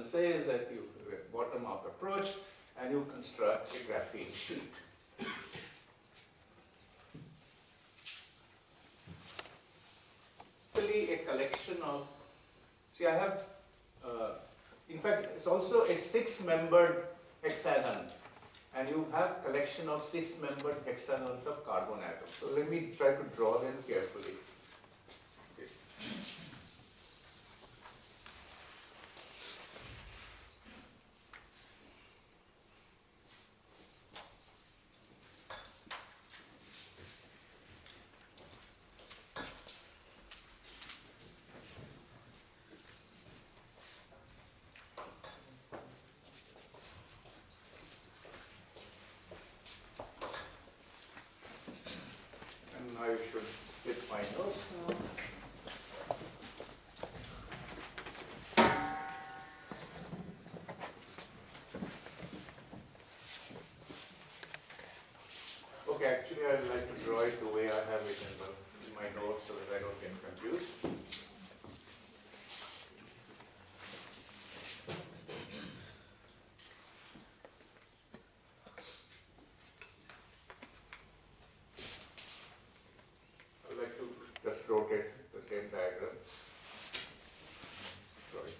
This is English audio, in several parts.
says that you bottom-up approach and you construct a graphene sheet. Actually, a collection of, see, I have, in fact, it's also a 6-membered hexagon, and you have collection of 6-membered hexagons of carbon atoms. So let me try to draw them carefully. Okay. I should flip my notes now. Okay, actually I would like to draw it the way I have it in my notes so that I don't get confused. Just rotate the same diagram. Sorry.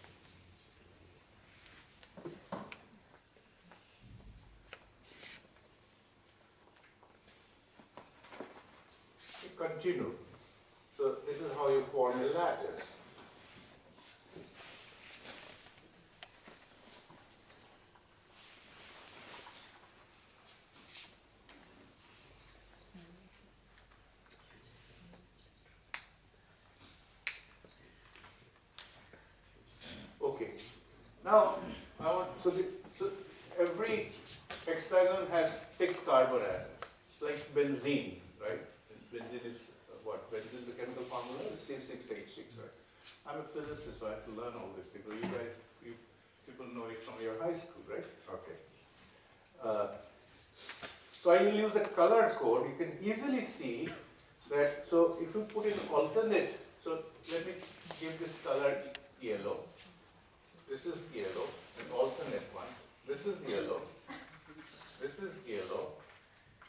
We continue. So this is how you form a lattice. Okay. Now, so every hexagon has 6 carbon atoms. It's like benzene, right? Benzene is what? Benzene is the chemical formula is C6H6, right? I'm a physicist, so I have to learn all this. You guys, people know it from your high school, right? Okay. So I will use a color code. You can easily see that. So if you put in alternate, so let me give this color yellow. This is yellow, an alternate one. This is yellow. This is yellow.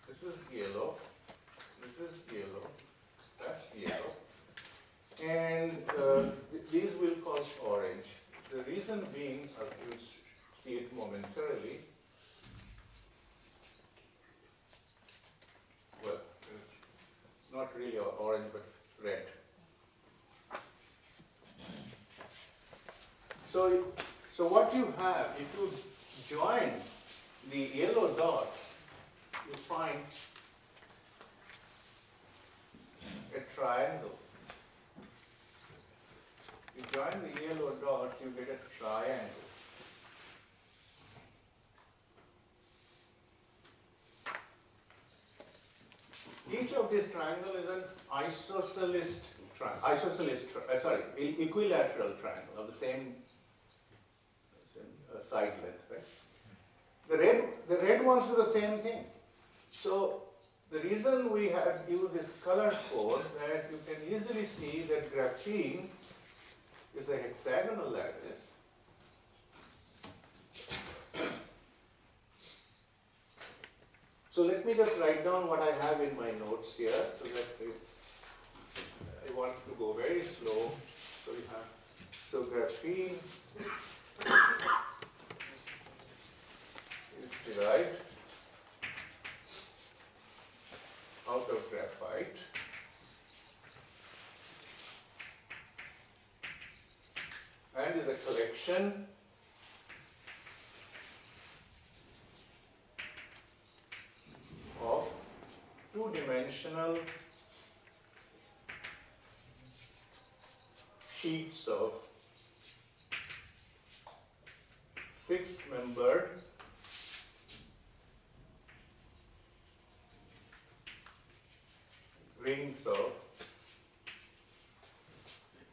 This is yellow. This is yellow. That's yellow. And these will cause orange. The reason being, you'll see it momentarily. Well, not really orange, but red. So what you have, if you join the yellow dots, you find a triangle. You join the yellow dots, you get a triangle. Each of these triangles is an equilateral triangle of the same side length, right? The red ones do the same thing. So the reason we have used this color code that you can easily see that graphene is a hexagonal lattice. So let me just write down what I have in my notes here so that I want to go very slow. So we have, so graphene is derived out of graphite. And is a collection of two-dimensional sheets of 6-membered rings of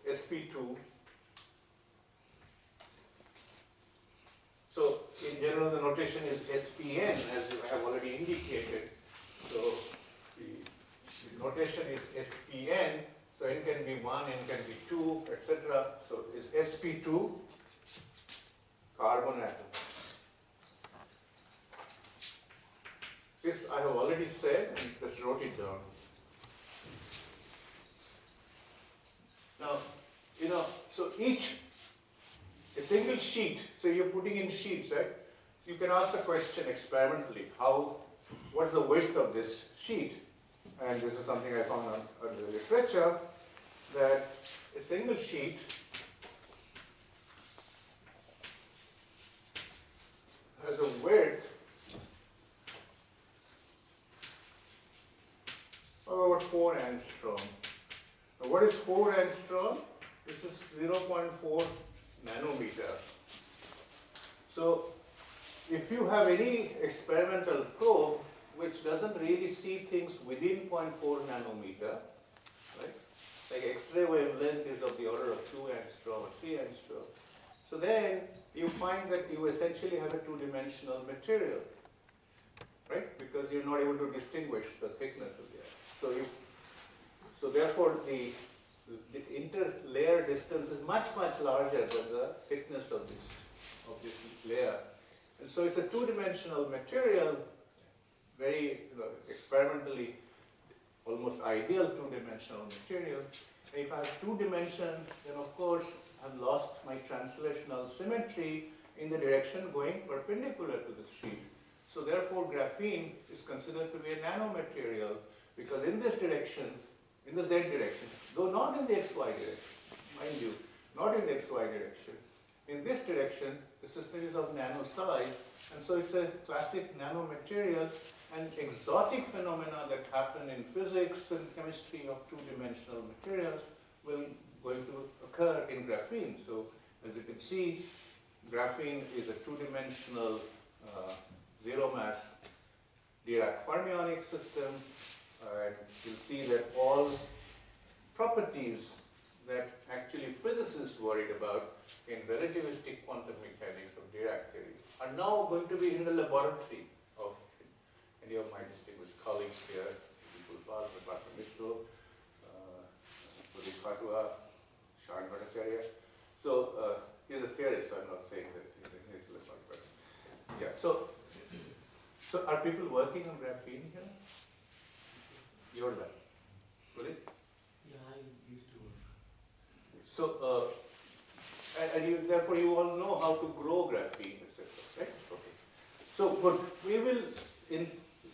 sp2. So in general the notation is SPN, as you have already indicated. So the notation is SPN, so n can be 1, n can be 2, etc. So it's sp2 carbon atom. This I have already said and just wrote it down. Now, so a single sheet, so you're putting in sheets, right? You can ask the question experimentally, what's the width of this sheet? And this is something I found on the literature, that a single sheet has a width of about 4 angstrom. Now what is 4 angstrom? This is 0.4 nanometer. So if you have any experimental probe which doesn't really see things within 0.4 nanometer, right? Like X-ray wavelength is of the order of 2 angstrom or 3 angstrom. So then you find that you essentially have a two-dimensional material, right? Because you're not able to distinguish the thickness of the atom. So therefore the interlayer distance is much, much larger than the thickness of this layer. And so it's a two-dimensional material, very experimentally almost ideal two-dimensional material. And if I have two dimension, then of course I've lost my translational symmetry in the direction going perpendicular to the sheet. So therefore graphene is considered to be a nanomaterial, because in this direction, in the Z direction, though not in the XY direction, mind you, not in the XY direction, in this direction the system is of nano size, and so it's a classic nanomaterial, and exotic phenomena that happen in physics and chemistry of two-dimensional materials will going to occur in graphene. So as you can see, graphene is a two-dimensional zero mass Dirac fermionic system, and you'll see that all properties that actually physicists worried about in relativistic quantum mechanics of Dirac theory are now going to be in the laboratory of any of my distinguished colleagues here, Vipul Pal, Mishro, Pudit Patua, Sharan Bhattacharya. So he's a theorist, so I'm not saying that he's a laboratory, but yeah. So are people working on graphene here? Your lab, Pudit? Yeah, I used to work. So, and therefore you all know how to grow graphene, etc. Right? Okay. So, good. We will, in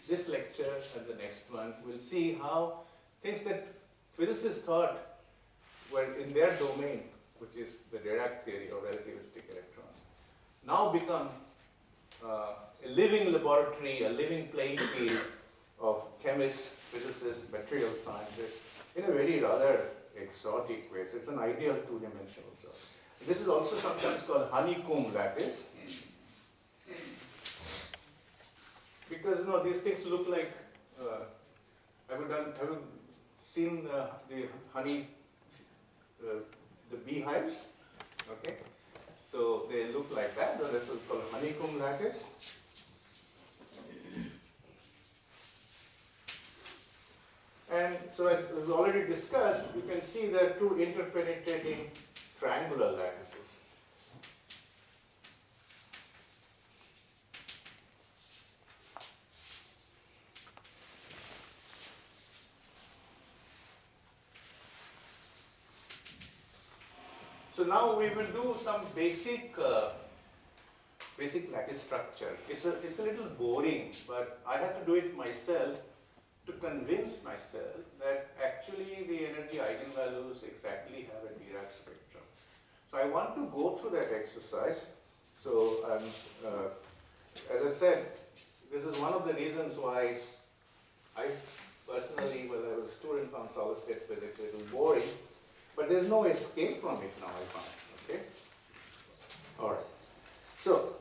this lecture and the next one, we'll see how things that physicists thought were in their domain, which is the Dirac theory of relativistic electrons, now become a living laboratory, a living playing field of chemists, physicists, material scientists, in a very rather exotic way. So it's an ideal two-dimensional cell. This is also sometimes called honeycomb lattice, because these things look like. Have you seen the honey, the beehives? Okay, so they look like that. So that is called honeycomb lattice. And so as we've already discussed, you can see there are two interpenetrating triangular lattices. So now we will do some basic lattice structure. It's a little boring, but I have to do it myself to convince myself that actually the energy eigenvalues exactly have a Dirac spectrum. So I want to go through that exercise. So as I said, this is one of the reasons why I personally, when I was a student, found solid state physics a little boring, but there's no escape from it now, I find. Okay? All right. So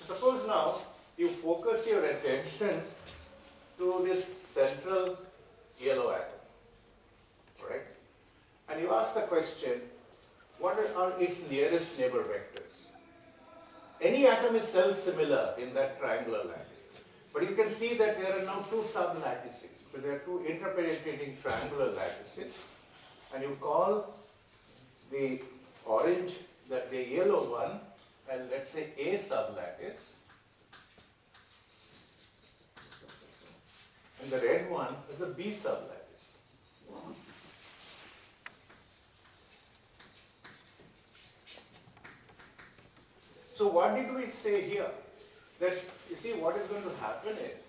suppose now you focus your attention to this central yellow atom, all right? And you ask the question, what are its nearest neighbor vectors? Any atom is self-similar in that triangular lattice, but you can see that there are now two sub-lattices, but there are two interpenetrating triangular lattices, and you call the orange, the yellow one, and let's say A sublattice, and the red one is a B sublattice. So what did we say here? That you see what is going to happen is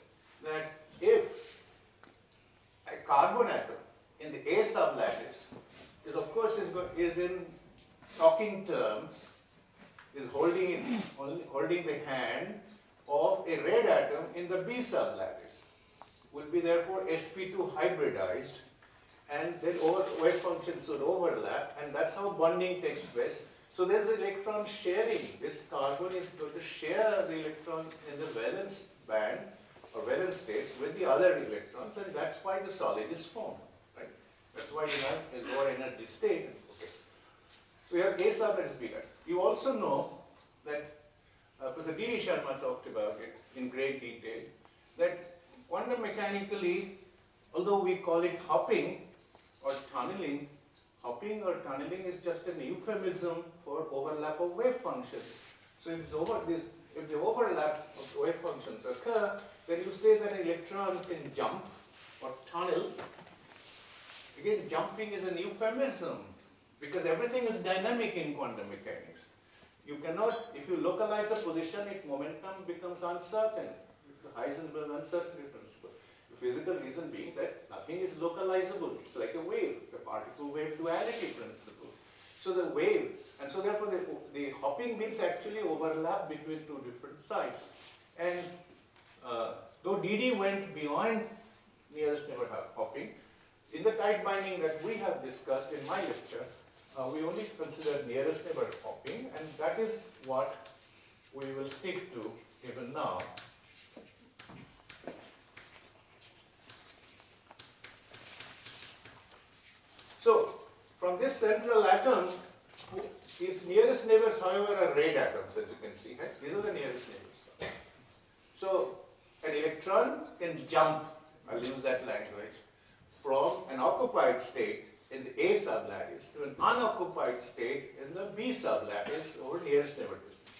that if a carbon atom in the A sublattice is of course is in talking terms, is holding the hand of a red atom in the B sublattice, will be therefore sp2 hybridized, and then wave functions would overlap, and that's how bonding takes place. So there's electron sharing. This carbon is going to share the electron in the valence band or valence states with the other electrons, and that's why the solid is formed, right? That's why you have a lower energy state. Okay. So you have A sublattice B. You also know that Professor D. Sharma talked about it in great detail, that quantum mechanically, although we call it hopping or tunneling, hopping or tunneling is just an euphemism for overlap of wave functions. So if the overlap of wave functions occur, then you say that an electron can jump or tunnel. Again, jumping is an euphemism because everything is dynamic in quantum mechanics. You cannot, if you localize a position, its momentum becomes uncertain. It's the Heisenberg uncertainty principle. The physical reason being that nothing is localizable. It's like a wave, the particle wave duality principle. So the wave, and so therefore the hopping means actually overlap between two different sites. And though DD went beyond nearest neighbor hopping, in the tight binding that we have discussed in my lecture, we only consider nearest neighbor hopping, and that is what we will stick to even now. So, from this central atom, its nearest neighbors, however, are red atoms, as you can see. Right? These are the nearest neighbors. So, an electron can jump, I'll use that language, from an occupied state in the A sublattice to an unoccupied state in the B sublattice over nearest neighbor distance.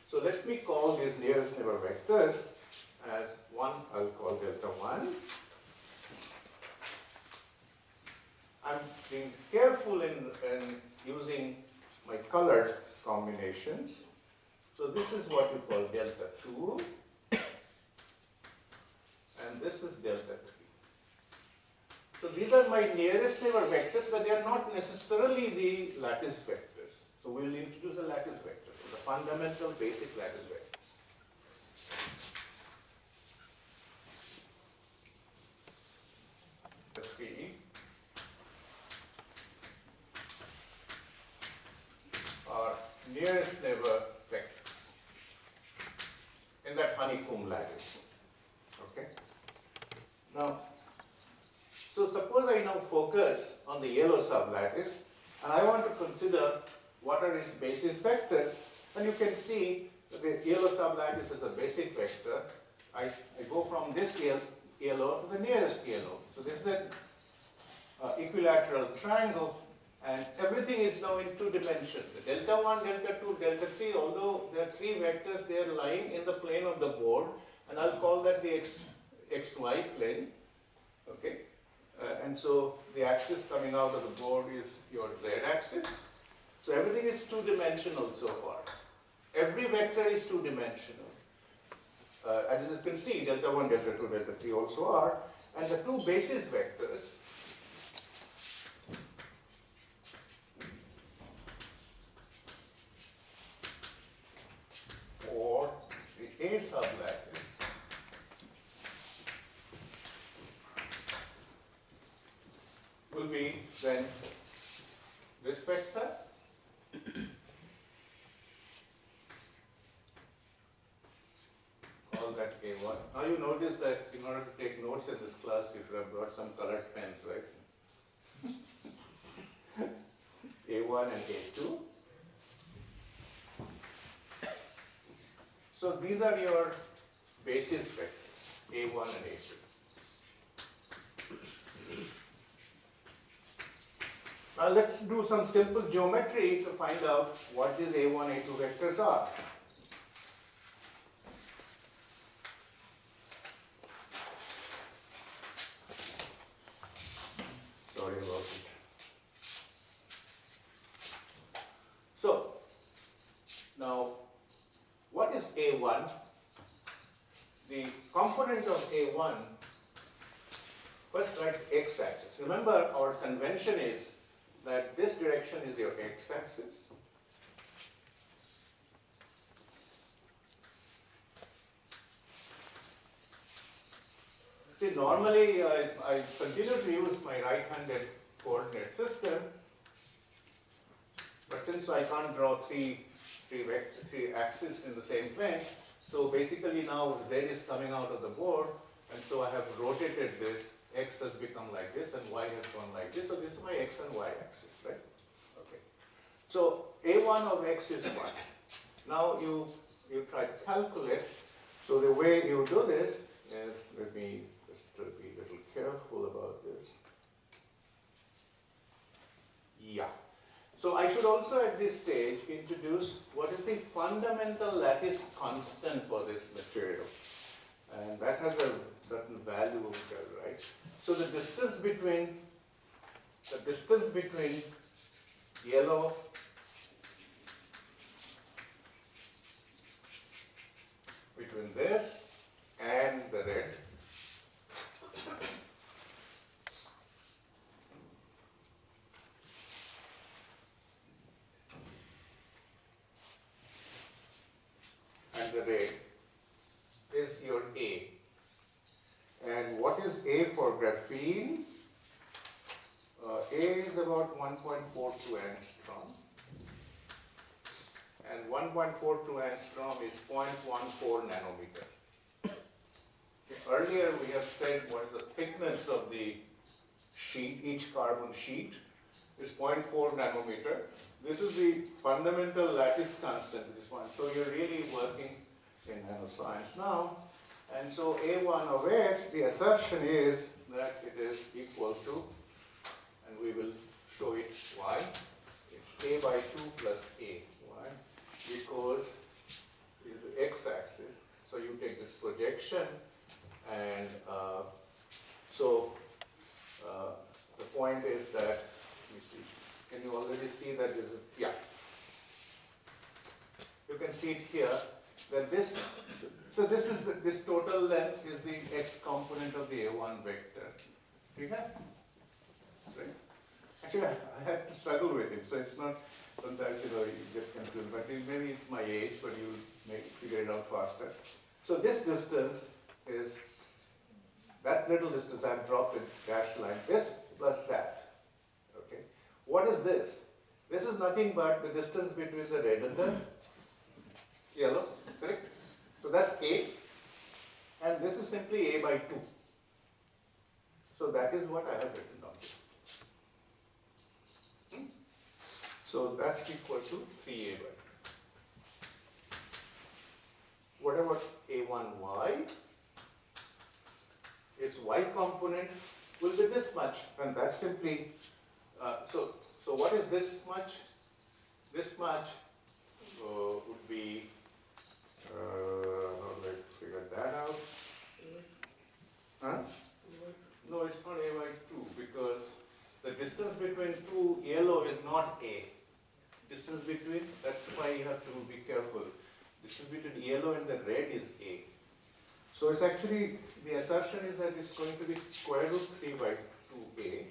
So, let me call these nearest neighbor vectors as one, I'll call delta 1. I'm being careful in using my colored combinations. So this is what you call delta 2, and this is delta 3. So these are my nearest neighbor vectors, but they are not necessarily the lattice vectors. So we'll introduce a lattice vector, so the fundamental basic lattice vectors. 3 are nearest neighbor vectors in that honeycomb lattice. Okay. Now, so suppose I now focus on the yellow sublattice, and I want to consider what are its basis vectors, and you can see that the yellow sublattice is a basic vector. I go from this yellow to the nearest yellow. So this is an equilateral triangle, and everything is now in two dimensions. The delta 1, delta 2, delta 3, although there are three vectors, they are lying in the plane of the board, and I'll call that the xy plane. Okay. And so the axis coming out of the board is your z-axis. So everything is two-dimensional so far. Every vector is two-dimensional. As you can see, delta 1, delta 2, delta 3 also are. And the two basis vectors for the A sublattice will be then this vector call that A1. Now you notice that in order to take notes in this class you should have brought some colored pens, right? A1 and A2. So these are your basis vectors, A1 and A2. let's do some simple geometry to find out what these A1, A2 vectors are. Sorry about it. So, now, what is A1? The component of A1, first write x-axis. Remember, our convention is that this direction is your x-axis. See, normally I continue to use my right-handed coordinate system, but since I can't draw three axes in the same plane, so basically now Z is coming out of the board, and so I have rotated this. X has become like this, and Y has gone like this. So this is my X and Y axis, right? Okay. So A1 of X is 1. Now you try to calculate. So the way you do this is, let me just be a little careful about this. Yeah. So I should also at this stage introduce what is the fundamental lattice constant for this material. And that has a certain value over here, right? So the distance between yellow between this and the red is your A. And what is A for graphene? A is about 1.42 angstrom. And 1.42 angstrom is 0.14 nanometer. Okay. Earlier we have said what is the thickness of the sheet, each carbon sheet is 0.4 nanometer. This is the fundamental lattice constant, this one. So you're really working in nanoscience now. And so A1 of X, the assertion is that it is equal to, and we will show it why. It's A by 2 plus A. Why? Because it's the x-axis. So you take this projection, and the point is that, let me see, can you already see that this is, yeah. You can see it here, that this, so this is this total length is the x component of the A1 vector. Okay? Right? Actually, I had to struggle with it, so it's not, sometimes you get confused, but maybe it's my age, but you may figure it out faster. So this distance is, that little distance, I've dropped a dashed line, this plus that. Okay? What is this? This is nothing but the distance between the red and the yellow, correct? So that's A, and this is simply A by 2. So that is what I have written down. So that's equal to 3A by 2. What about A1Y? Its Y component will be this much, and that's simply, so what is this much? This much would be, how do I figure that out? Huh? No, it's not A by 2, because the distance between two yellow is not A. Distance between, that's why you have to be careful. Distance between yellow and the red is A. So it's actually, the assertion is that it's going to be square root 3 by 2A.